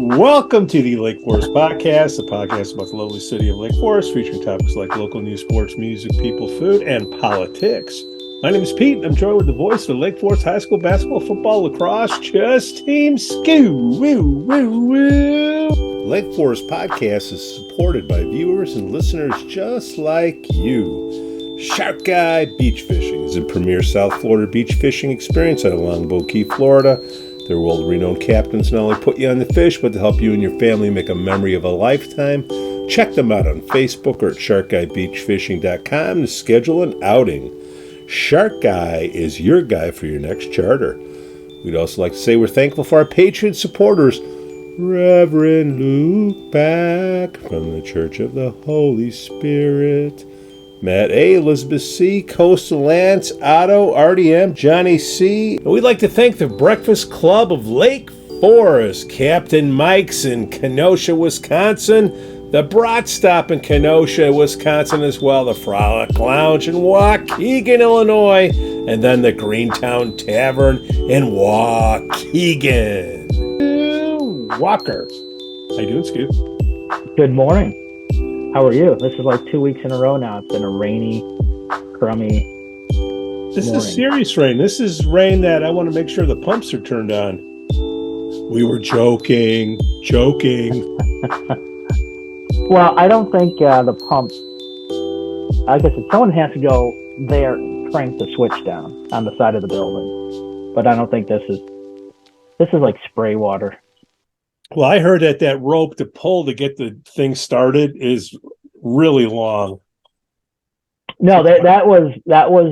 Welcome to the Lake Forest Podcast, the podcast about the lovely city of Lake Forest, featuring topics like local news, sports, music, people, food, and politics. My name is Pete, and I'm joined with the voice of the Lake Forest High School basketball, football, lacrosse, just Team Skoo. Woo, woo, woo. Lake Forest Podcast is supported by viewers and listeners just like you. Shark Guy Beach Fishing is a premier South Florida beach fishing experience out of Longboat Key, Florida. Their world-renowned captains not only put you on the fish, but to help you and your family make a memory of a lifetime. Check them out on Facebook or at sharkguybeachfishing.com to schedule an outing. Shark Guy is your guy for your next charter. We'd also like to say we're thankful for our Patreon supporters, Reverend Luke Back from the Church of the Holy Spirit, Matt A., Elizabeth C., Coastal Lance, Otto, RDM, Johnny C. And we'd like to thank the Breakfast Club of Lake Forest, Captain Mike's in Kenosha, Wisconsin, the Brat Stop in Kenosha, Wisconsin as well, the Frolic Lounge in Waukegan, Illinois, and then the Greentown Tavern in Waukegan. Walker. How you doing, Skoo? Good morning. How are you? This is like 2 weeks in a row now. It's been a rainy, crummy This morning. is serious rain. This is rain that I want to make sure the pumps are turned on. We were joking. Well, I don't think the pump, I guess someone has to go there and crank the switch down on the side of the building. But I don't think this is like spray water. Well, I heard that rope to pull to get the thing started is really long. No, that was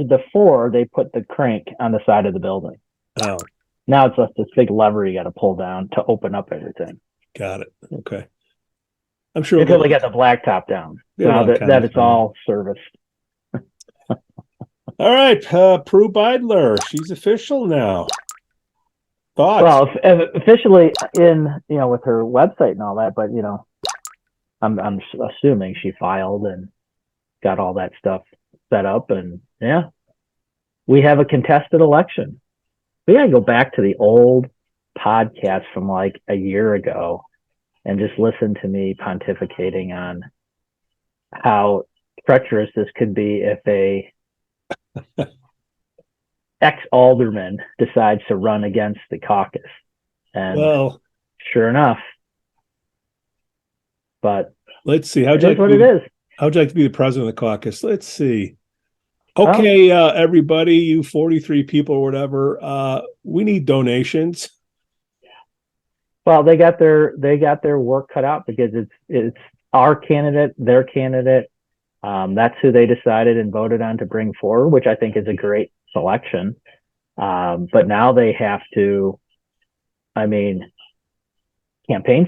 before they put the crank on the side of the building. Oh, Now it's just this big lever you got to pull down to open up everything. got it. Okay. I'm sure Until they get the blacktop down. Now that it's all serviced. All right, Prue Beidler. She's official now. Thoughts? Well, officially with her website and all that, but I'm assuming she filed and got all that stuff set up, and yeah, we have a contested election. We gotta go back to the old podcast from like a year ago and just listen to me pontificating on how treacherous this could be if a ex-alderman decides to run against the caucus. And well, sure enough, but let's see. it is what it is. How'd you like to be the president of the caucus? Let's see. Okay, everybody, you 43 people or whatever, we need donations. Well, they got their work cut out because it's our candidate, their candidate. That's who they decided and voted on to bring forward, which I think is a great selection. But now they have to, campaign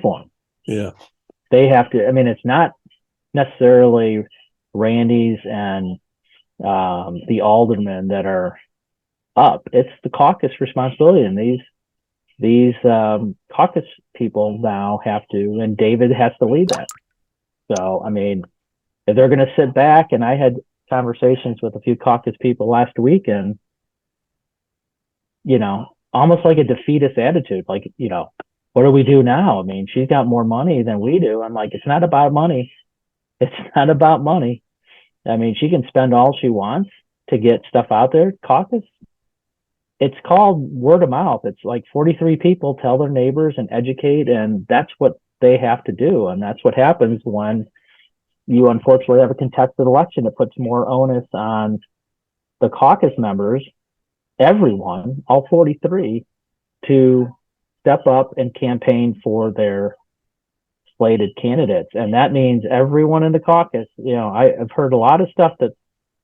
for them. Yeah. They have to, it's not necessarily Randy's and the aldermen that are up. It's the caucus responsibility. And these caucus people now have to, and David has to lead that. So, if they're going to sit back, and I had conversations with a few caucus people last week, and almost like a defeatist attitude, like, what do we do now? She's got more money than we do. I'm like, it's not about money. It's not about money. She can spend all she wants to get stuff out there. Caucus, it's called word of mouth. It's like 43 people tell their neighbors and educate, and that's what they have to do. And that's what happens when you unfortunately have a contested election. It puts more onus on the caucus members, everyone, all 43, to step up and campaign for their slated candidates. And that means everyone in the caucus. I've heard a lot of stuff that,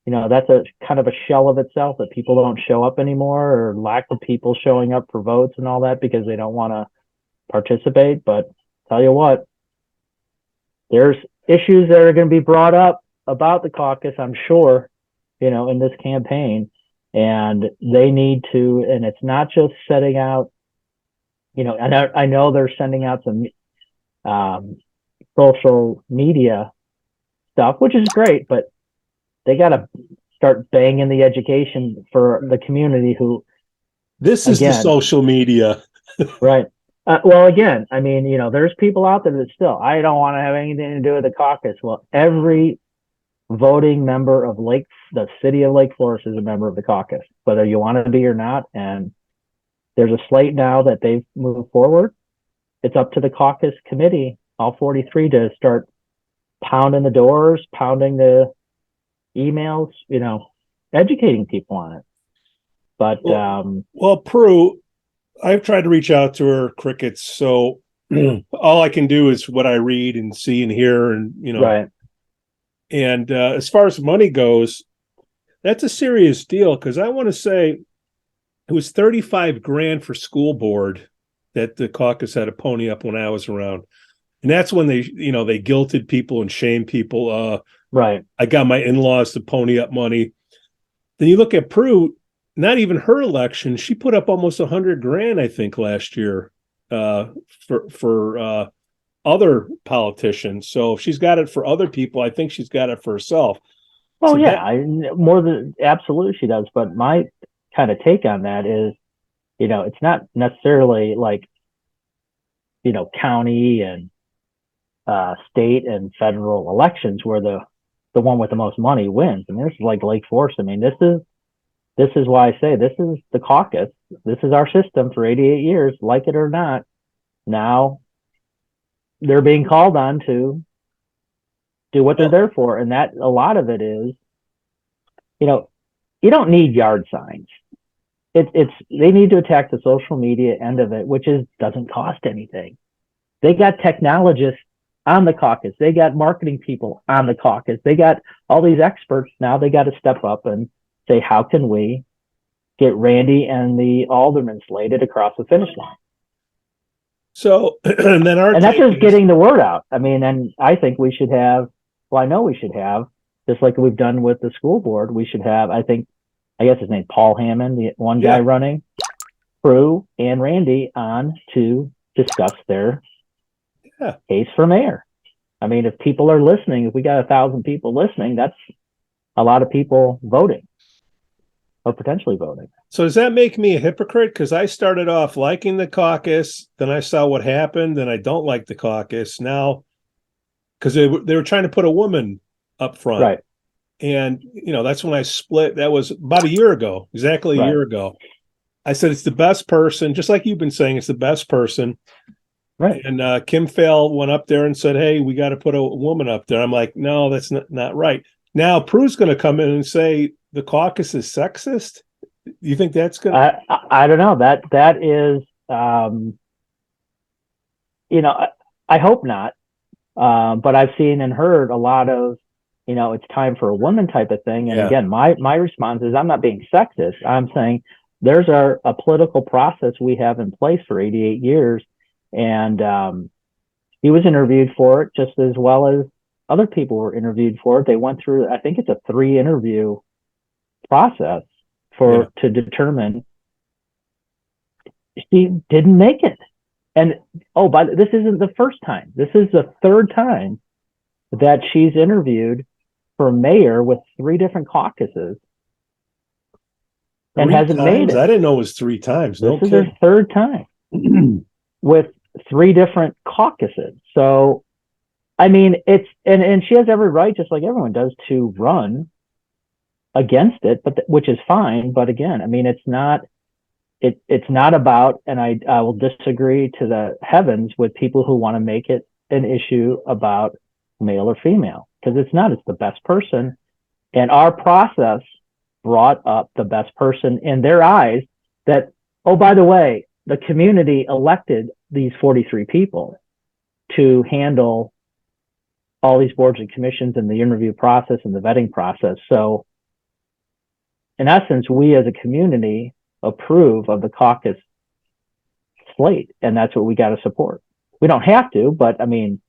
that's a kind of a shell of itself, that people don't show up anymore, or lack of people showing up for votes and all that because they don't want to participate. But tell you what, there's issues that are going to be brought up about the caucus, I'm sure, in this campaign, and they need to, and it's not just setting out, I know they're sending out some social media stuff, which is great, but they got to start banging the education for the community who, this is the social media. Right. Well, again, I mean, there's people out there that still, I don't want to have anything to do with the caucus. Well, every voting member of the city of Lake Forest is a member of the caucus, whether you want to be or not. And there's a slate now that they've moved forward. It's up to the caucus committee, all 43, to start pounding the doors, pounding the emails, educating people on it. But well, Prue, I've tried to reach out to her, crickets. So all I can do is what I read and see and hear, and right. And as far as money goes, that's a serious deal, because I want to say it was 35 grand for school board that the caucus had to pony up when I was around. And that's when they guilted people and shamed people. Right. I got my in-laws to pony up money. Then you look at Prue, not even her election, she put up almost 100 grand, I think, last year for other politicians. So if she's got it for other people, I think she's got it for herself. Oh, So yeah, more than absolutely she does. But my kind of take on that is, it's not necessarily like, county and state and federal elections where the one with the most money wins. I mean, this is like Lake Forest. I mean, this is why I say this is the caucus. This is our system for 88 years, like it or not. Now they're being called on to do what they're there for. And that a lot of it is, you don't need yard signs. They need to attack the social media end of it, which doesn't cost anything. They got technologists on the caucus. They got marketing people on the caucus. They got all these experts. Now they got to step up and say, how can we get Randy and the aldermen slated across the finish line? So, and then and that's just getting the word out. I mean, and I think we should have, I know we should have, just like we've done with the school board, we should have, I guess his name, Paul Hammond, the one guy running, Prue and Randy on to discuss their case for mayor. I mean, if people are listening, if we got 1,000 people listening, that's a lot of people voting or potentially voting. So does that make me a hypocrite? Because I started off liking the caucus, then I saw what happened, and I don't like the caucus now, because they were trying to put a woman up front. Right. And, that's when I split. That was about a year ago, exactly a year ago. I said, it's the best person, just like you've been saying, it's the best person. Right. And Kim Fell went up there and said, hey, we got to put a woman up there. I'm like, no, that's not right. Now Prue's going to come in and say the caucus is sexist. You think that's going to... I don't know. That is, I hope not. But I've seen and heard a lot of, it's time for a woman type of thing. And again, my response is, I'm not being sexist. I'm saying there's a political process we have in place for 88 years. And he was interviewed for it just as well as other people were interviewed for it. They went through, I think it's a 3-interview process to determine she didn't make it. And this isn't the first time. This is the third time that she's interviewed for mayor with 3 different caucuses and hasn't made it. I didn't know it was 3 times. This is her third time with 3 different caucuses. So, I mean, it's and she has every right, just like everyone does, to run against it, but which is fine. But again, I mean, it's not about, and I will disagree to the heavens with people who want to make it an issue about male or female, because it's not. It's the best person, and our process brought up the best person in their eyes. That, oh, by the way, the community elected these 43 people to handle all these boards and commissions and the interview process and the vetting process. So in essence, we as a community approve of the caucus slate, and that's what we got to support. We don't have to, but I mean,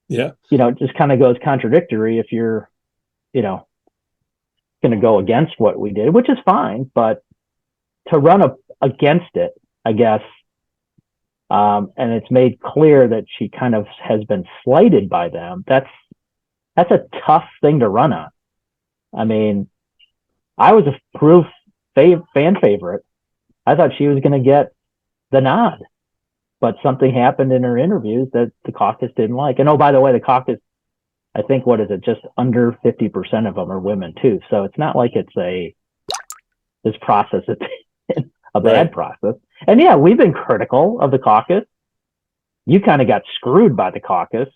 it just kind of goes contradictory if you're, going to go against what we did, which is fine, but to run against it, I guess, and it's made clear that she kind of has been slighted by them. That's a tough thing to run on. I mean, I was a Prue fan favorite. I thought she was going to get the nod. but something happened in her interviews that the caucus didn't like. And oh, by the way, the caucus, I think, what is it? Just under 50% of them are women too. So it's not like this process is a bad process. And yeah, we've been critical of the caucus. You kind of got screwed by the caucus.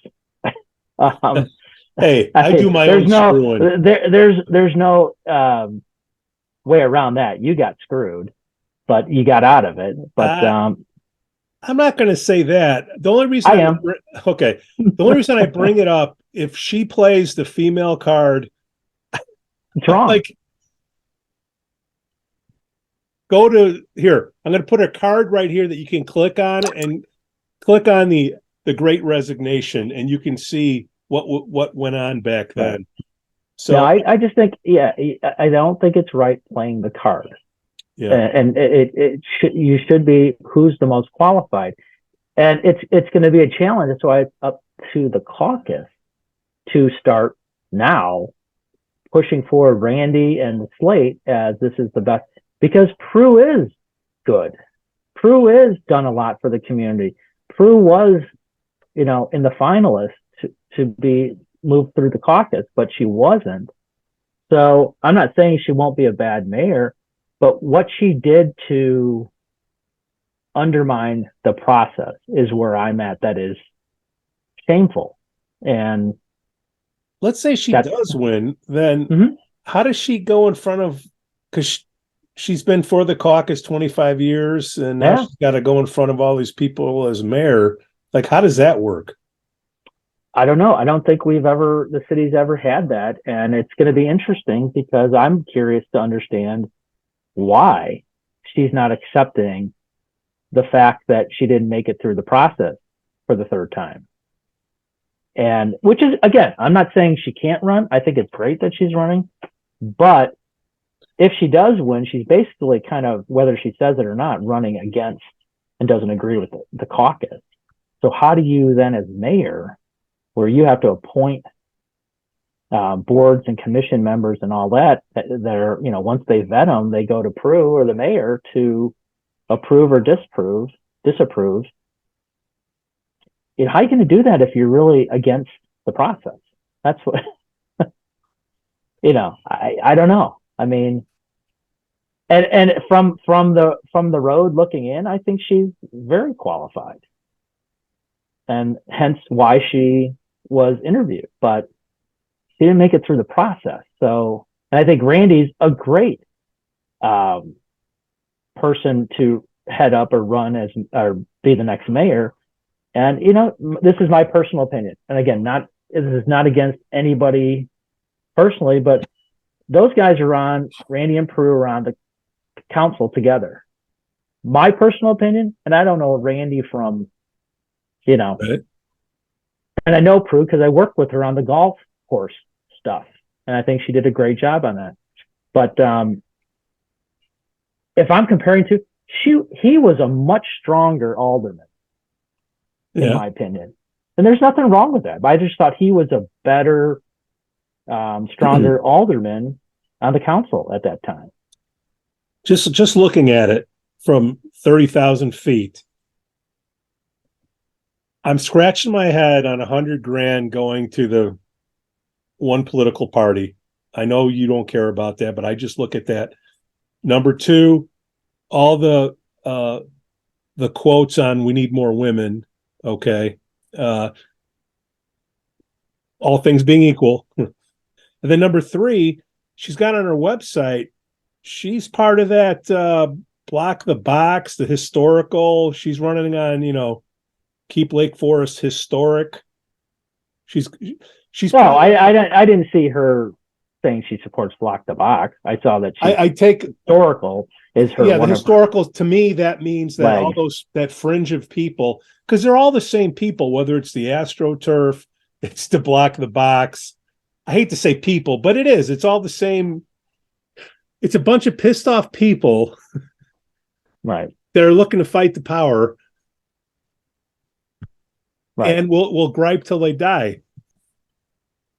Hey, I do my own screwing. There's no way around that. You got screwed, but you got out of it. But I'm not going to say that. The only reason I am okay. The only reason I bring it up, if she plays the female card, it's wrong. Like, go to here. I'm going to put a card right here that you can click on, and click on the Great Resignation, and you can see what went on back then. Right. So yeah, I just think, I don't think it's right playing the card. Yeah, and you should be who's the most qualified, and it's going to be a challenge. That's why it's up to the caucus to start now pushing forward Randy and the slate as this is the best, because Prue is good. Prue has done a lot for the community. Prue was, in the finalists to be moved through the caucus, but she wasn't. So I'm not saying she won't be a bad mayor, but what she did to undermine the process is where I'm at. That is shameful. And let's say she does win, then how does she go in front of, because she's been for the caucus 25 years, and now she's got to go in front of all these people as mayor. Like, how does that work? I don't know. I don't think the city's ever had that. And it's going to be interesting because I'm curious to understand why she's not accepting the fact that she didn't make it through the process for the third time. And which is, again, I'm not saying she can't run. I think it's great that she's running, but if she does win, she's basically kind of, whether she says it or not, running against and doesn't agree with the caucus. So how do you then, as mayor, where you have to appoint boards and commission members and all that are, once they vet them, they go to Prue or the mayor to approve or disapprove. How are you going to do that if you're really against the process? That's what, I don't know. I mean, and from the road looking in, I think she's very qualified, and hence why she was interviewed, but she didn't make it through the process. So, and I think Randy's a great person to head up or run or be the next mayor. And this is my personal opinion. And again, this is not against anybody personally, but those guys are on, Randy and Prue are on the council together. My personal opinion, and I don't know Randy from, right. And I know Prue because I worked with her on the golf course stuff, and I think she did a great job on that. But if I'm comparing to, he was a much stronger alderman, in my opinion. And there's nothing wrong with that. But I just thought he was a better, stronger alderman on the council at that time. Just looking at it from 30,000 feet, I'm scratching my head on $100,000 going to the one political party. I know you don't care about that, but I just look at that. Number two, all the quotes on "we need more women." Okay, all things being equal, and then number three, she's got on her website, she's part of that Block the Box, the historical. She's running on Keep Lake Forest historic. She's. Well, I didn't see her saying she supports Block the Box. I saw that I take historical is her. Yeah, the historical, to me, that means that all that fringe of people, because they're all the same people, whether it's the AstroTurf, it's the Block the Box. I hate to say people, but it is. It's all the same. It's a bunch of pissed off people, right? That are looking to fight the power, right? And will gripe till they die.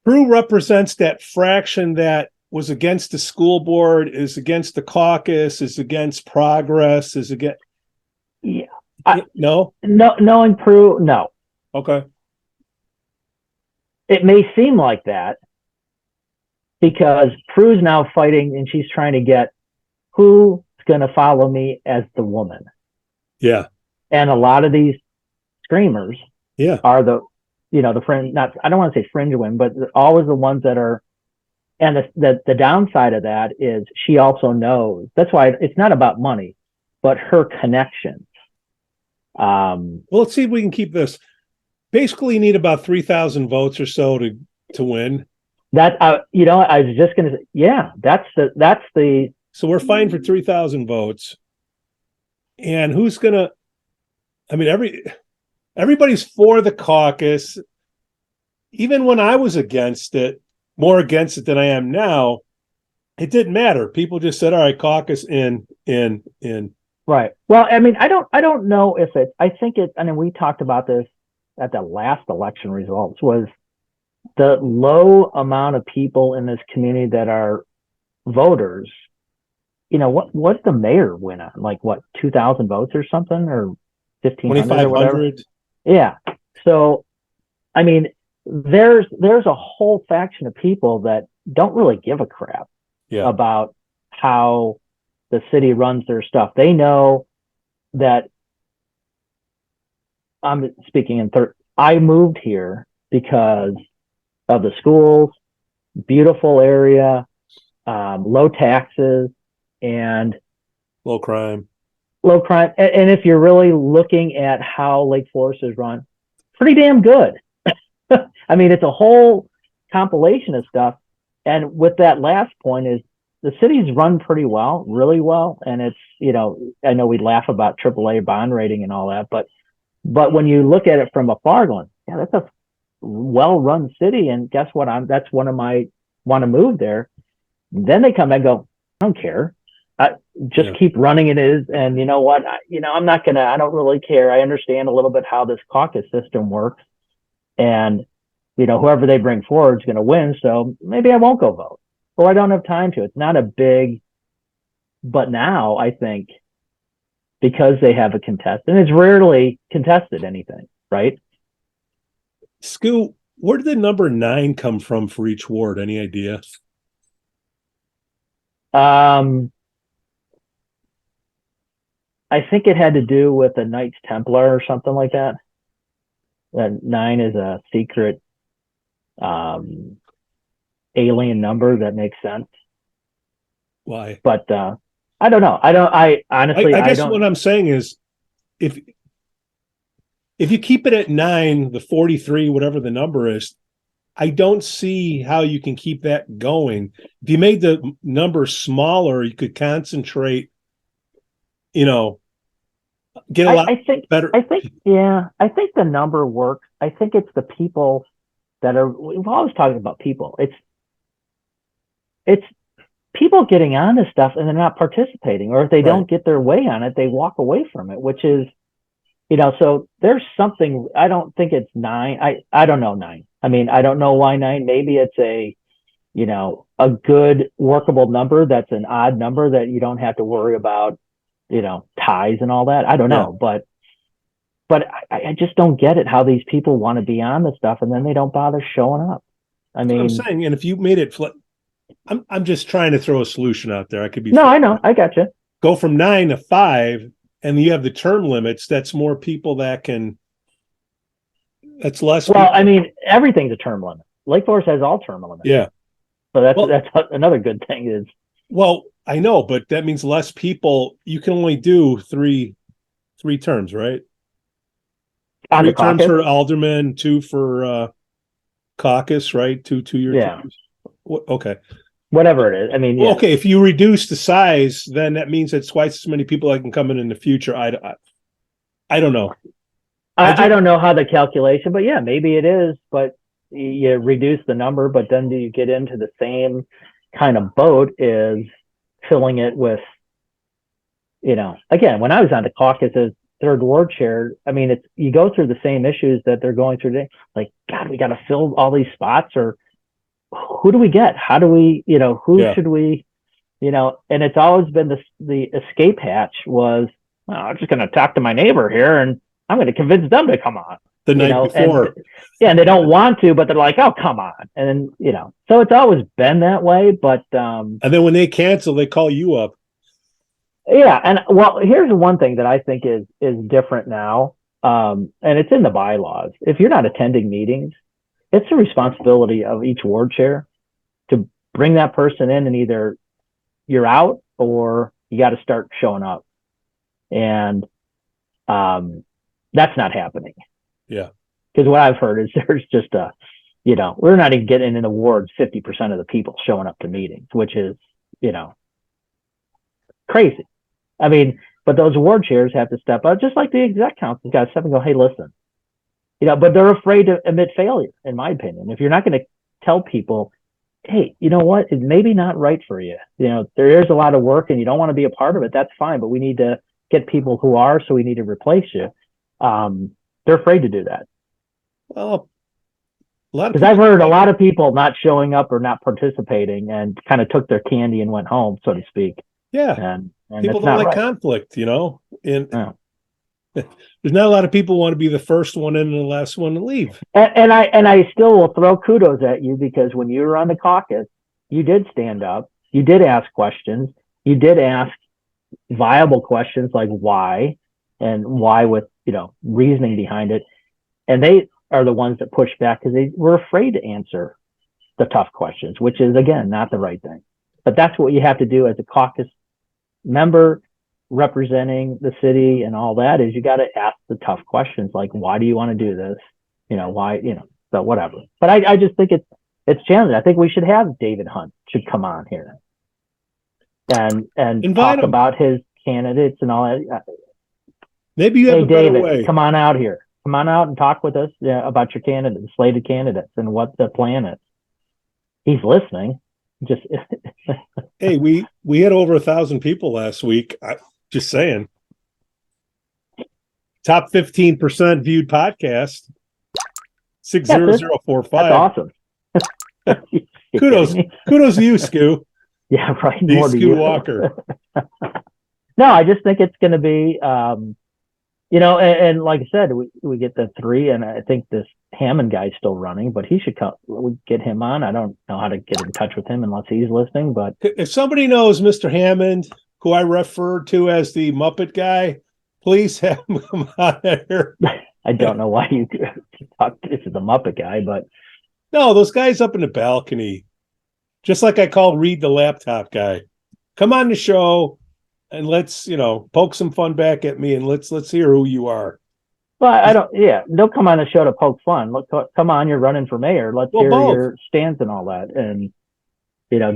Prue represents that fraction that was against the school board, is against the caucus, is against progress, is against. Yeah, No. No, knowing Prue, no. Okay. It may seem like that because Prue's now fighting and she's trying to get who's going to follow me as the woman. Yeah. And a lot of these screamers Yeah. are the fringe, not, I don't want to say fringe women, but always the ones that are, and the downside of that is she also knows. That's why it's not about money, but her connections. Well, let's see if we can keep this. Basically, you need about 3,000 votes or so to win. That I was just going to say, yeah, that's the. So we're fighting for 3,000 votes, and who's gonna? I mean, everybody's for the caucus. Even when I was against it, more against it than I am now, it didn't matter. People just said, "All right, caucus in." Right. Well, I mean, I don't know if it. I think it. I mean, we talked about this at the last election results. Was the low amount of people in this community that are voters? What the mayor win on? Like what, 2,000 votes or something, or 1,500 or whatever. 2,500. Yeah. So, I mean, there's a whole faction of people that don't really give a crap about how the city runs their stuff. They know that I'm speaking in third. I moved here because of the schools, beautiful area, low taxes, and Low crime. And if you're really looking at how Lake Forest is run, pretty damn good. I mean, it's a whole compilation of stuff. And with that last point is the city's run pretty well, really well. And it's, I know we laugh about AAA bond rating and all that, but when you look at it from afar going, yeah, that's a well-run city. And guess what? That's one of my want to move there. Then they come and go, I don't care. Keep running it is. And you know what? I'm not going to, I don't really care. I understand a little bit how this caucus system works. And, whoever they bring forward is going to win. So maybe I won't go vote, or I don't have time to. It's not a big, but now I think because they have a contest, and it's rarely contested anything, right? Skoo, where did the number 9 come from for each ward? Any idea? I think it had to do with the Knights Templar or something like that. That 9 is a secret alien number that makes sense. Why? But I don't know. I honestly, I guess what I'm saying is if you keep it at 9, the 43, whatever the number is, I don't see how you can keep that going. If you made the number smaller, you could concentrate, get a lot better. I think the number works. I think it's the people that are, we've always talking about people. It's people getting on this stuff and they're not participating, or if they don't get their way on it, they walk away from it, which is, so there's something. I don't think it's 9. I don't know 9. I mean, I don't know why 9. Maybe it's a good workable number. That's an odd number that you don't have to worry about, ties and all that. I don't know, but I just don't get it how these people want to be on the stuff and then they don't bother showing up. I mean, I'm saying, and if you made it, I'm just trying to throw a solution out there. I could be. No, I know. I got you. Go from 9 to 5, and you have the term limits. That's more people that can. That's less. Well, people. I mean, everything's a term limit. Lake Forest has all term limits. Yeah. So that's another good thing is. Well, I know, but that means less people. You can only do three terms, right? 3 terms for alderman, 2 for caucus, right? 2-year terms. Okay. Whatever it is. I mean, okay. If you reduce the size, then that means it's twice as many people that can come in the future. I don't know. I don't know how the calculation, but yeah, maybe it is. But you reduce the number, but then do you get into the same kind of boat is filling it with, again, when I was on the caucus as third ward chair, I mean, you go through the same issues that they're going through today. Like, God, we got to fill all these spots, or who do we get? How do we, should we, and it's always been the escape hatch was well, I'm just going to talk to my neighbor here and I'm going to convince them to come on. The night before. And they don't want to, but they're like, oh, come on. And, so it's always been that way. But, and then when they cancel, they call you up. Yeah. And well, here's one thing that I think is different now. And it's in the bylaws. If you're not attending meetings, it's the responsibility of each ward chair to bring that person in, and either you're out or you got to start showing up. And that's not happening. Yeah. Because what I've heard is there's just we're not even getting in awards 50% of the people showing up to meetings, which is, crazy. I mean, but those award chairs have to step up, just like the exec council's got to step and go, hey, listen, but they're afraid to admit failure, in my opinion. If you're not going to tell people, hey, you know what, it's maybe not right for you. There is a lot of work and you don't want to be a part of it. That's fine, but we need to get people who are, so we need to replace you. They're afraid to do that. Well, because I've heard a lot of people not showing up or not participating and kind of took their candy and went home, so to speak. Yeah. And people don't like conflict, and there's not a lot of people who want to be the first one in and the last one to leave. And I still will throw kudos at you, because when you were on the caucus, you did stand up, you did ask questions, you did ask viable questions like why, and why with reasoning behind it. And they are the ones that push back because they were afraid to answer the tough questions, which is, again, not the right thing. But that's what you have to do as a caucus member representing the city and all that, is you got to ask the tough questions like, why do you want to do this? Why, so whatever. But I just think it's challenging. I think we should have David Hunt should come on here and talk about his candidates and all that. Maybe you have a better David, way. come on out here. Come on out and talk with us about your candidates, slated candidates, and what the plan is. He's listening. Just hey, we had over 1,000 people last week. Just saying. Top 15% viewed podcast. 60045. That's awesome. Kudos to you, Skoo. Yeah, right. The More to Skoo you. Walker. No, I just think it's going to be, and like I said, we get the 3, and I think this Hammond guy's still running, but he should come. We get him on. I don't know how to get in touch with him unless he's listening. But if somebody knows Mr. Hammond, who I refer to as the Muppet guy, please have him come on here. I don't know why you talk to the Muppet guy, but no, those guys up in the balcony, just like I call Reed the laptop guy. Come on the show and let's poke some fun back at me, and let's hear who you are. Well, don't come on the show to poke fun. Come on, you're running for mayor. Let's hear your stance and all that. And,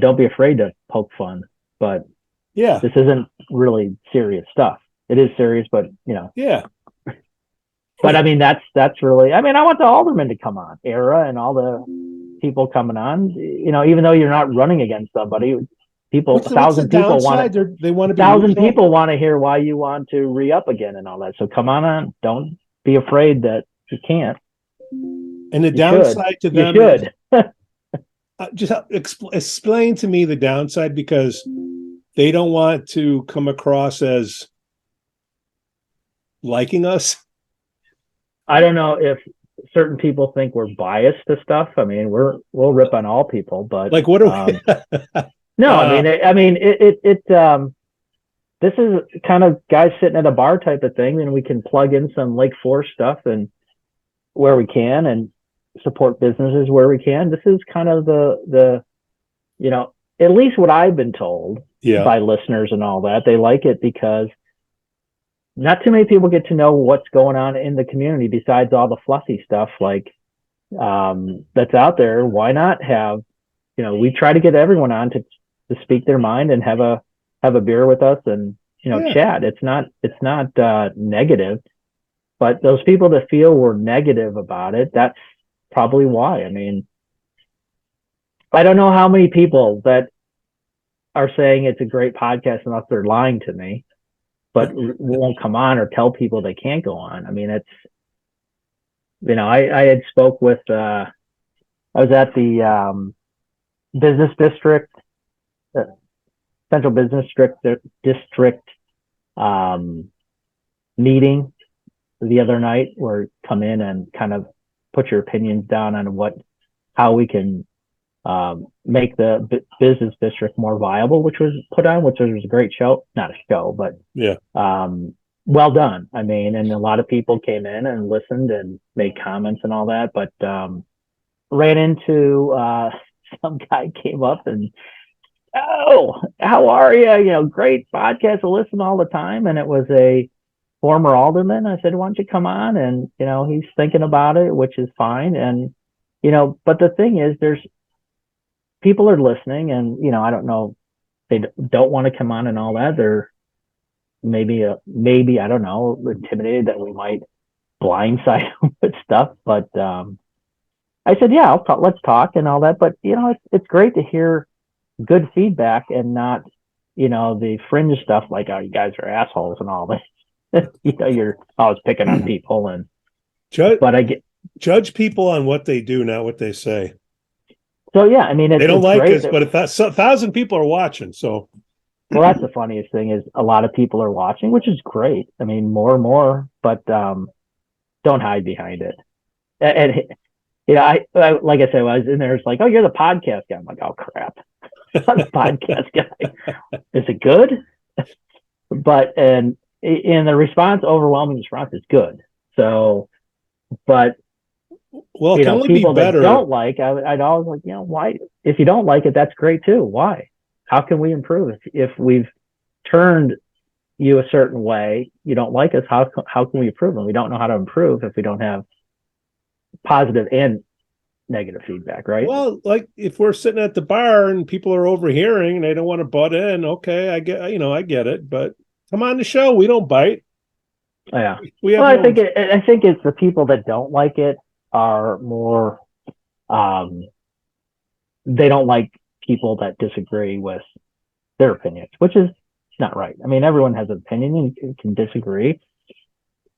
don't be afraid to poke fun. But yeah, this isn't really serious stuff. It is serious, but, Yeah. But, I mean, that's really, I want the aldermen to come on, Era and all the people coming on, even though you're not running against somebody. People, 1,000 people want to. They want to be 1,000 people want to hear why you want to re-up again and all that. So come on. Don't be afraid that you can't. And the downside to them, you should. Just explain to me the downside, because they don't want to come across as liking us. I don't know if certain people think we're biased to stuff. I mean, we'll rip on all people, but like, what are we? No, this is kind of guys sitting at a bar type of thing, and we can plug in some Lake Forest stuff and where we can, and support businesses where we can. This is kind of the at least what I've been told by listeners and all that. They like it because not too many people get to know what's going on in the community besides all the fluffy stuff like that's out there. Why not have, we try to get everyone on to speak their mind and have a beer with us and, chat. It's not negative, but those people that feel we're negative about it, that's probably why. I mean, I don't know how many people that are saying it's a great podcast unless they're lying to me, but won't come on or tell people they can't go on. I mean, it's, I had spoke with, I was at the business district, central business district meeting the other night where come in and kind of put your opinions down on how we can make the business district more viable, which was put on, which was a great show. Not a show, but Yeah. Well done. I mean, and a lot of people came in and listened and made comments and all that, but ran into some guy came up and, oh, how are you? You know, great podcast. I listen all the time. And it was a former alderman. I said, why don't you come on? And, you know, he's thinking about it, which is fine. And, you know, but the thing is, people are listening and, you know, I don't know, they don't want to come on and all that. They're maybe, I don't know, intimidated that we might blindside them with stuff. But I said, yeah, let's talk and all that. But, you know, it's great to hear good feedback and not, you know, the fringe stuff like, oh, you guys are assholes and all this. You know, you're always picking on people and judge people on what they do, not what they say. So yeah, I mean, they don't like us, but 1,000 people are watching. So, well, that's the funniest thing is a lot of people are watching, which is great. I mean, more and more, but don't hide behind it. And you know, I like I said, when I was in there, it's like, oh, you're the podcast guy. I'm like, oh crap, I'm the podcast guy. Is it good? But and in the response, overwhelming response is good. So, but. Well, you know, people that don't like, I'd always like, you know, why? If you don't like it, that's great too. Why? How can we improve? If we've turned you a certain way, you don't like us. How can we improve? And we don't know how to improve if we don't have positive and negative feedback, right? Well, like if we're sitting at the bar and people are overhearing and they don't want to butt in, okay, I get it. But come on the show, we don't bite. Yeah. I think it's the people that don't like it are more they don't like people that disagree with their opinions, which is not right. I mean, everyone has an opinion and can disagree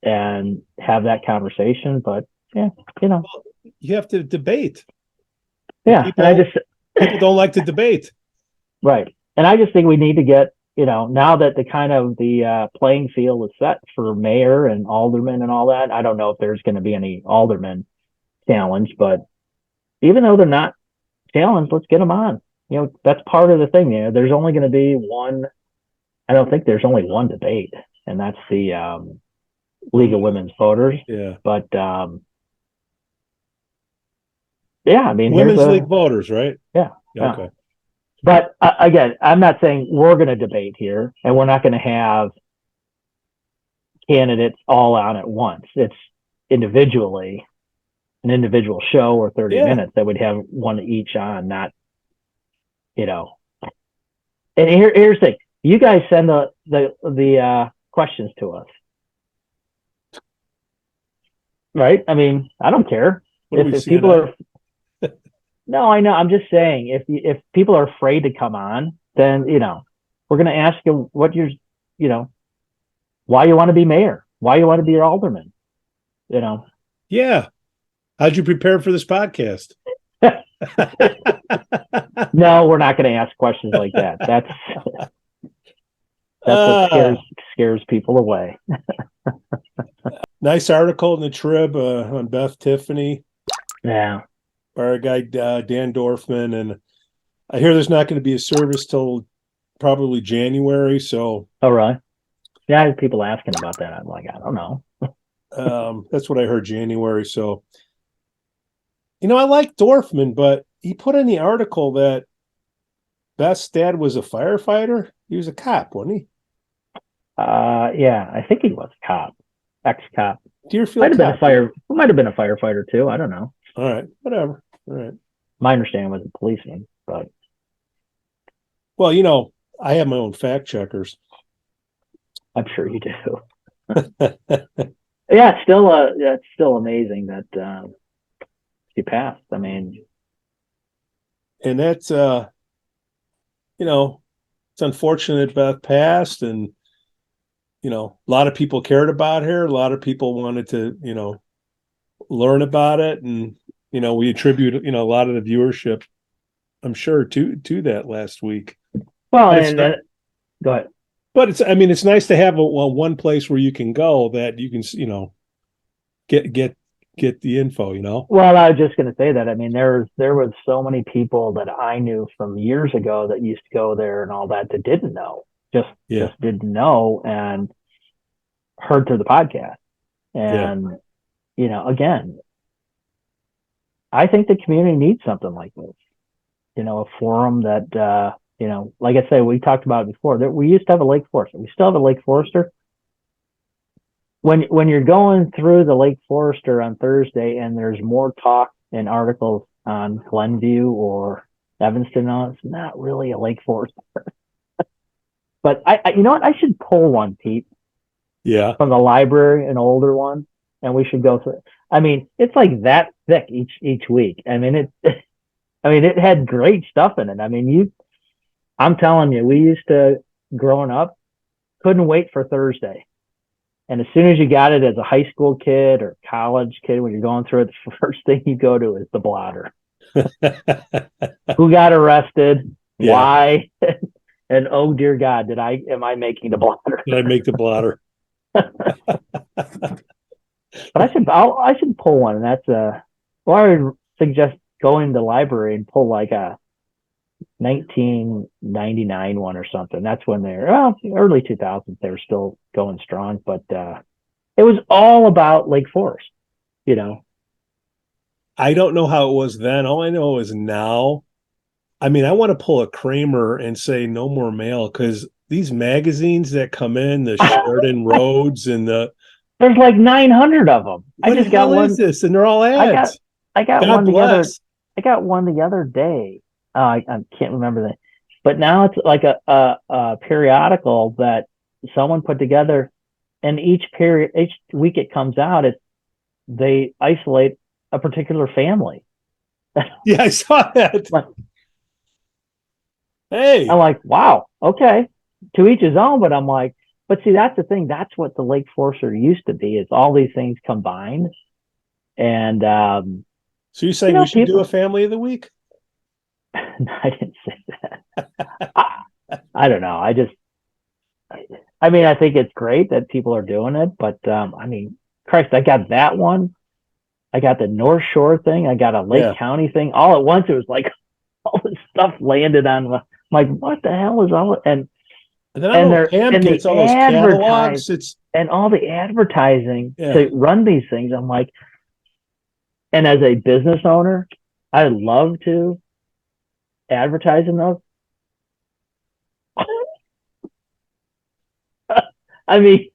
and have that conversation, but yeah, you know, you have to debate. Yeah. People don't like to debate. Right. And I just think we need to get, you know, now that the playing field is set for mayor and alderman and all that, I don't know if there's going to be any alderman challenge, but even though they're not challenged, let's get them on. You know, that's part of the thing. You know, there's only going to be one. I don't think there's only one debate, and that's the League of Women's Voters. Yeah. But yeah, I mean, Women's League Voters, right? Yeah. Okay. But again, I'm not saying we're going to debate here, and we're not going to have candidates all on at once. It's individually. An individual show or 30 minutes that would have one each on, not, you know. And here's the thing: you guys send the questions to us, right? I mean, I don't care if people are. No, I know. I'm just saying, if people are afraid to come on, then you know we're going to ask you what you're, you know, why you want to be mayor, why you want to be an alderman, you know. Yeah. How'd you prepare for this podcast? No, we're not going to ask questions like that. That's what scares people away. Nice article in the Trib on Beth Tiffany. Yeah. By our guy Dan Dorfman, and I hear there's not going to be a service till probably January. So, oh right, yeah, I had people asking about that. I'm like, I don't know. That's what I heard, January. So, you know, I like Dorfman, but he put in the article that Beth's dad was a firefighter. He was a cop, wasn't he? Yeah, I think he was a cop, ex-cop. Deerfield might have been a firefighter too. I don't know. All right, whatever. All right. My understanding was a policeman, but well, you know, I have my own fact checkers. I'm sure you do. Yeah, it's still amazing that she passed. I mean, and that's you know, it's unfortunate Beth passed, and you know, a lot of people cared about her. A lot of people wanted to, you know, learn about it, and you know, we attribute, you know, a lot of the viewership, I'm sure, to that last week. Well, and go ahead. But it's nice to have one place where you can go that you can, get the info, Well, I was just going to say that. I mean, there was so many people that I knew from years ago that used to go there and all that didn't know, just Yeah. just didn't know, and heard through the podcast. Yeah. And again, I think the community needs something like this. A forum that like I say, we talked about it before. That we used to have a Lake Forester. We still have a Lake Forester. When you're going through the Lake Forester on Thursday and there's more talk and articles on Glenview or Evanston, it's not really a Lake Forester. But you know what? I should pull one, Pete, Yeah. from the library, an older one, and we should go through it. I mean, it's like that thick each week. I mean, it had great stuff in it. I mean, I'm telling you, we used to, growing up, couldn't wait for Thursday. And as soon as you got it as a high school kid or college kid, when you're going through it, the first thing you go to is the blotter. Who got arrested? Yeah. Why? And oh dear God, am I making the blotter? Did I make the blotter? But I should pull one, and that's I would suggest going to the library and pull like a 1999 one or something. That's when early 2000s, they were still going strong, but it was all about Lake Forest. I don't know how it was then. All I know is now. I mean, I want to pull a Kramer and say no more mail, because these magazines that come in, the Sheridan Roads and there's like 900 of them. What the hell is this? And they're all ads. I got God one bless. I got one the other day. I can't remember that, but now it's like a periodical that someone put together, and each week it comes out, they isolate a particular family. Yeah, I saw that. Hey, I'm like, wow, okay, to each his own. But I'm like, but see, that's the thing. That's what the Lake Forester used to be. Is all these things combined. And so you're saying we should do a family of the week? I didn't say that. I don't know. I mean, I think it's great that people are doing it, but I mean, Christ, I got that one. I got the North Shore thing. I got a Lake County thing. All at once, it was like all this stuff landed on. I'm like, what the hell is all? And Pam gets all those catalogs. And all the advertising to run these things. I'm like, and as a business owner, I love to advertise in those. I mean,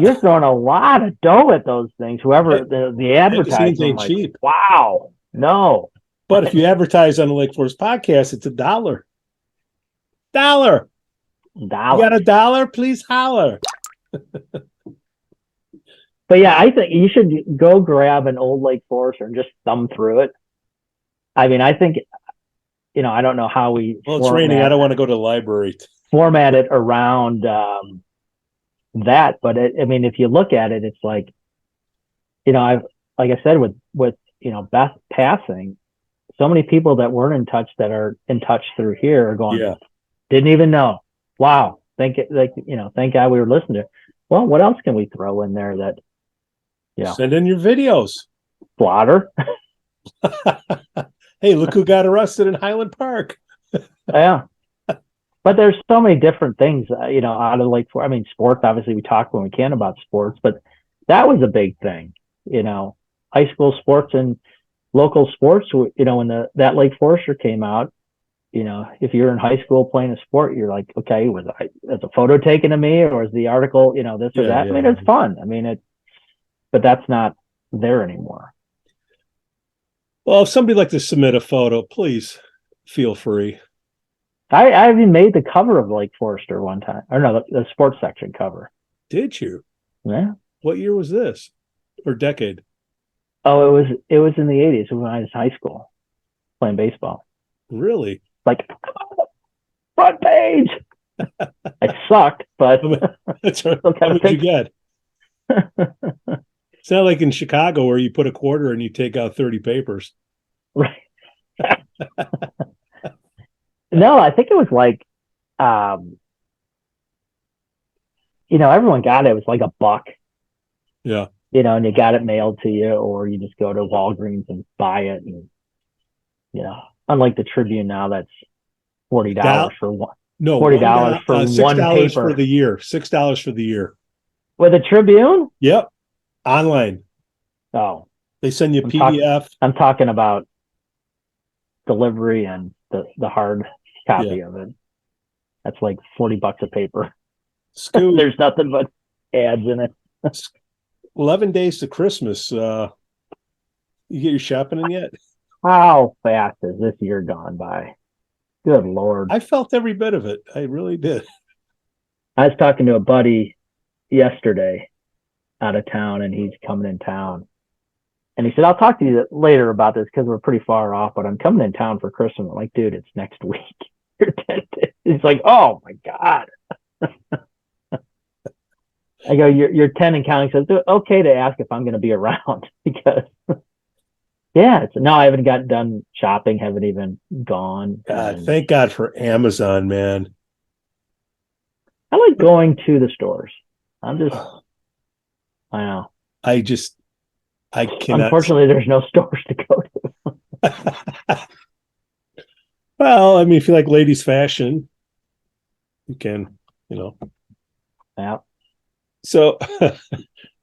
you're throwing a lot of dough at those things. Whoever the advertising ain't like, cheap. Wow, no. But if you advertise on the Lake Forest podcast, it's $1. $1. You got $1? Please holler. But yeah, I think you should go grab an old Lake Forester and just thumb through it. I mean, I think, I don't know how we. Well, it's raining. I don't want to go to the library. Format it around that, but I mean, if you look at it, it's like, like I said, with Beth passing, so many people that weren't in touch that are in touch through here are going, didn't even know. Wow, thank God we were listening to it. Well, what else can we throw in there that? Send in your videos. Blotter. Hey, look who got arrested in Highland Park. Yeah. But there's so many different things, out of Lake Forest. I mean, sports, obviously we talk when we can about sports, but that was a big thing, high school sports and local sports, when that Lake Forester came out, if you're in high school playing a sport, you're like, okay, was a photo taken of me, or is the article, this or that? I mean, it's fun. I mean, but that's not there anymore. Well, if somebody'd like to submit a photo, please feel free. I even made the cover of Lake Forester one time. Or no, the sports section cover. Did you? Yeah. What year was this? Or decade? Oh, it was in the 80s when I was in high school playing baseball. Really? Like, front page. I sucked, but that's right. What did you get? It's not like in Chicago where you put a quarter and you take out 30 papers. Right. No, I think it was like everyone got it. It was like $1. Yeah. And you got it mailed to you, or you just go to Walgreens and buy it. And, unlike the Tribune now, that's $40 for one. No, $40 for one $6 paper for the year. $6 for the year. with a Tribune. Yep. Online. Oh, They send you PDF. I'm talking about delivery and the hard copy of it. That's like $40 a paper. Skoo, There's nothing but ads in it. 11 days to Christmas. You get your shopping in yet? How fast is this year gone by? Good Lord. I felt every bit of it. I really did. I was talking to a buddy yesterday out of town, and he's coming in town. And he said, I'll talk to you later about this because we're pretty far off, but I'm coming in town for Christmas. I'm like, dude, it's next week. He's like, oh my God. I go, you're 10 and counting. So it's okay to ask if I'm going to be around because no, I haven't gotten done shopping, haven't even gone. God, thank God for Amazon, man. I like going to the stores. I know. I cannot. Unfortunately, there's no stores to go to. Well, I mean, if you like ladies' fashion, you can, Yeah. So,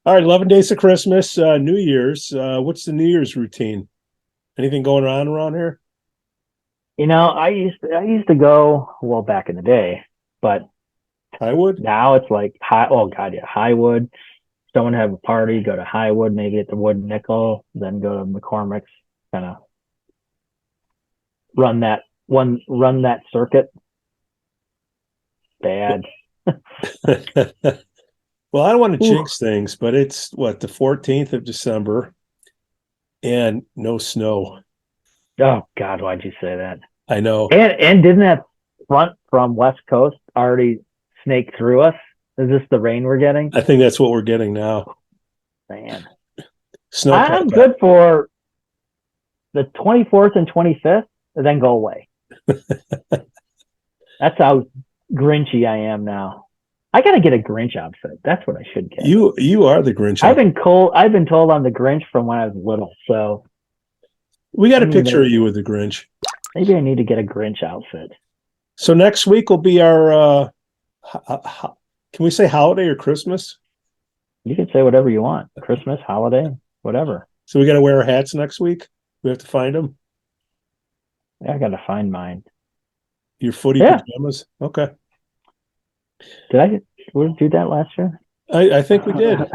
all right, 11 days to Christmas, New Year's. What's the New Year's routine? Anything going on around here? I used to go, back in the day, but Highwood? Now it's like Highwood. Someone have a party, go to Highwood, maybe at the Wood Nickel, then go to McCormick's, kind of run that circuit. Bad. Well, I don't want to jinx things, but it's the 14th of December and no snow. Oh God, why'd you say that? I know. And didn't that front from West Coast already snake through us? Is this the rain we're getting? I think that's what we're getting now. Man. Snow. I'm good for the 24th and 25th, and then go away. That's how Grinchy I am now. I got to get a Grinch outfit. That's what I should get. You are the Grinch. I've been told I'm the Grinch from when I was little. So we got a picture of you with the Grinch. Maybe I need to get a Grinch outfit. So next week will be our, can we say holiday or Christmas? You can say whatever you want. Christmas, holiday, whatever. So we got to wear our hats next week? We have to find them? Yeah, I got to find mine. Your footy pajamas? Okay. Did we do that last year? I think we did. Oh,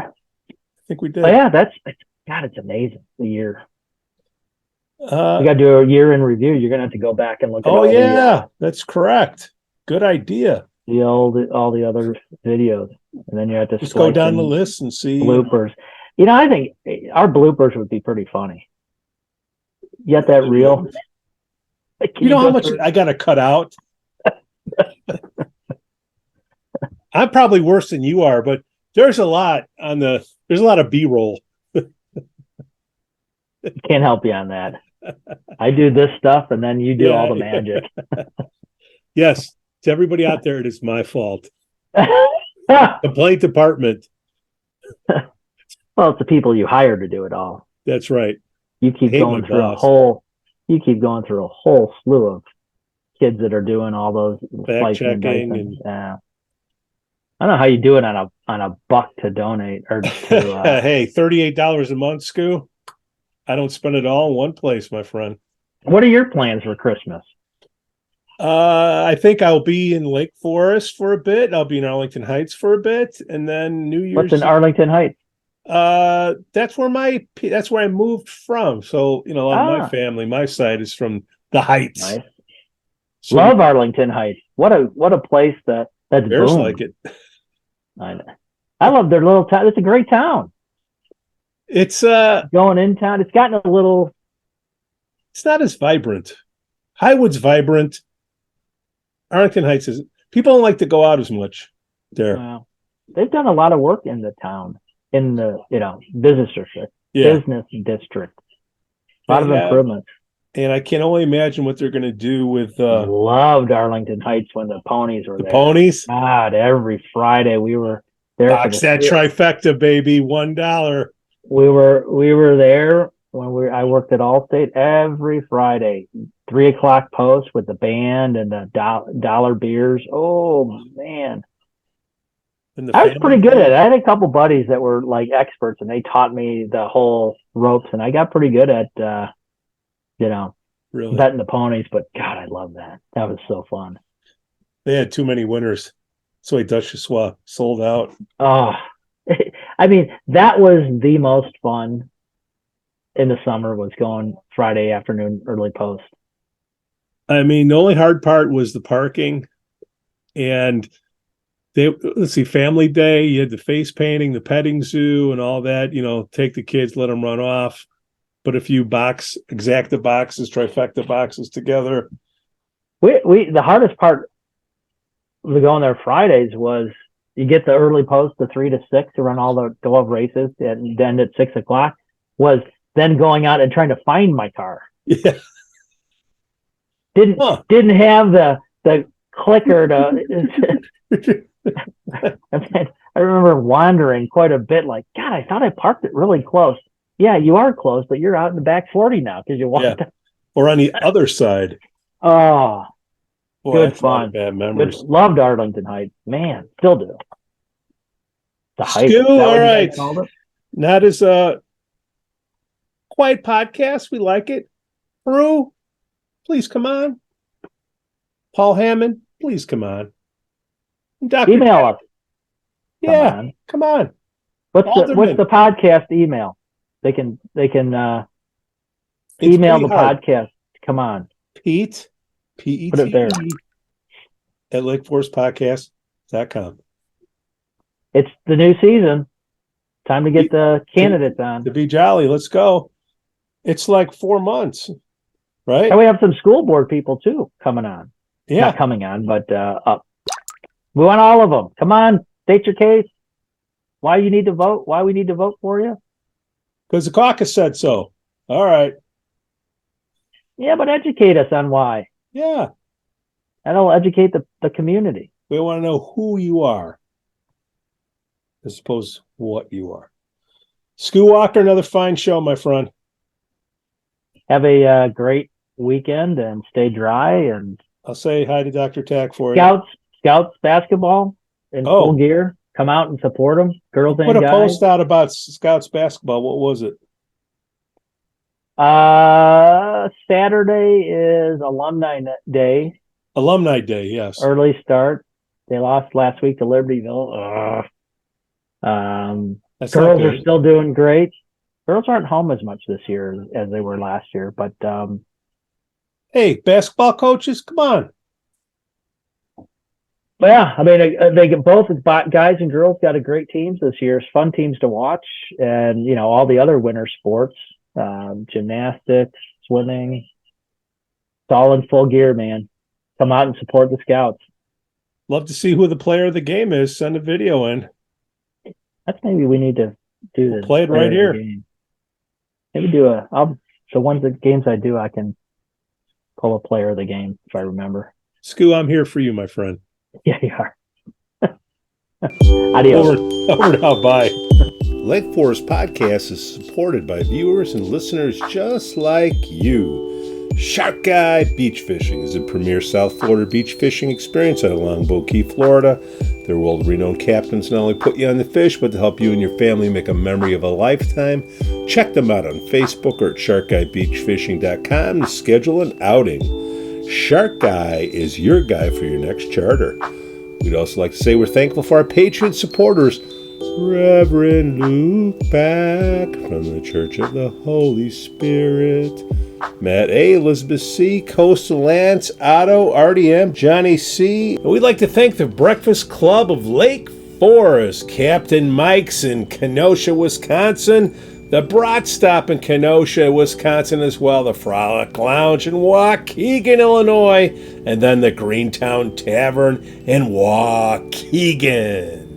yeah, it's amazing, the year. We got to do a year in review. You're going to have to go back and look at that's correct. Good idea. All the other videos. And then you have to just go down the list and see. Bloopers. I think our bloopers would be pretty funny. You got that reel? You know how much I got to cut out? I'm probably worse than you are, but there's a lot of B-roll. Can't help you on that. I do this stuff and then you do all the magic. Yes. To everybody out there, it is my fault. Complaint department. Well, it's the people you hire to do it all. That's right. You keep going through a whole slew of kids that are doing all those fact checking and I don't know how you do it on a buck to donate or to hey, $38 a month, Skoo. I don't spend it all in one place, my friend. What are your plans for Christmas? I think I'll be in Lake Forest for a bit. I'll be in Arlington Heights for a bit, and then New Year's. What's in Arlington Heights? That's where I moved from. So my family, my side is from the Heights. Nice. So love Arlington Heights. What a place that's bears like it. I love their little town. It's a great town. It's going in town. It's gotten a little. It's not as vibrant. Highwood's vibrant. Arlington Heights is. People don't like to go out as much there. Wow. They've done a lot of work in the town, in the business district. Business district. A lot of improvements. And I can only imagine what they're going to do with. Loved Arlington Heights when the ponies were there. The ponies. God, every Friday we were there for Box that trifecta, baby. $1. We were there when I worked at Allstate every Friday, 3:00 post with the band and the dollar beers. Oh man. I was pretty good at it. I had a couple buddies that were like experts, and they taught me the whole ropes, and I got pretty good at, really betting the ponies. But God, I love that. That was so fun. They had too many winners. So Duchessois sold out. Oh, I mean, that was the most fun in the summer, was going Friday afternoon early post. I mean, the only hard part was the parking, and family day, you had the face painting, the petting zoo, and all that. Take the kids, let them run off, put a few exacta boxes, trifecta boxes together. The hardest part of going there Fridays was you get the early post, the 3 to 6, to run all the 12 races, and then at 6:00 was then going out and trying to find my car. Yeah. Didn't have the clicker to. I remember wandering quite a bit, like, God, I thought I parked it really close. Yeah, you are close, but you're out in the back 40 now because you walked. Yeah. Or on the other side. Oh, boy, good fun. Bad memories. Loved Arlington Heights, man, still do. The Heights. Skoo, all right. Not as a quiet podcast. We like it. Prue, please come on. Paul Hammond, please come on. Dr. Email us. Yeah, come on. What's the podcast email? They can email the podcast. Come on. Pete, P-E-T, put it there at lakeforestpodcast.com. It's the new season. Time to get the candidates on. To be jolly. Let's go. It's like 4 months, right? And we have some school board people too coming on. Yeah. Not coming on, but up. We want all of them. Come on, state your case. Why you need to vote? Why we need to vote for you? Because the caucus said so. All right. Yeah, but educate us on why. Yeah. That'll educate the community. We want to know who you are, as opposed to what you are. Skoo Walker, another fine show, my friend. Have a great weekend and stay dry. And I'll say hi to Dr. Tack for you. Scouts basketball in full gear. Come out and support them, girls and guys. Put a post out about Scouts basketball. What was it? Saturday is Alumni Day. Alumni Day, yes. Early start. They lost last week to Libertyville. Girls are still doing great. Girls aren't home as much this year as they were last year, but hey, basketball coaches, come on. Yeah, I mean, they get both guys and girls got a great teams this year. It's fun teams to watch, and all the other winter sports, gymnastics, swimming, it's all in full gear, man. Come out and support the Scouts. Love to see who the player of the game is. Send a video in. That's maybe we need to do this. Play it right here. Maybe the games I do, I can pull a player of the game if I remember. Skoo, I'm here for you, my friend. Yeah, you are. Adios. Over now, bye. Lake Forest Podcast is supported by viewers and listeners just like you. Shark Guy Beach Fishing is a premier South Florida beach fishing experience out of Longboat Key, Florida. Their world-renowned captains not only put you on the fish, but to help you and your family make a memory of a lifetime. Check them out on Facebook or at sharkguybeachfishing.com to schedule an outing. Shark Guy is your guy for your next charter. We'd also like to say we're thankful for our Patreon supporters, Reverend Luke Back from the Church of the Holy Spirit, Matt A., Elizabeth C., Coastal Lance, Otto, RDM, Johnny C. And we'd like to thank the Breakfast Club of Lake Forest, Captain Mike's in Kenosha, Wisconsin, the Brat Stop in Kenosha, Wisconsin as well, the Frolic Lounge in Waukegan, Illinois, and then the Greentown Tavern in Waukegan.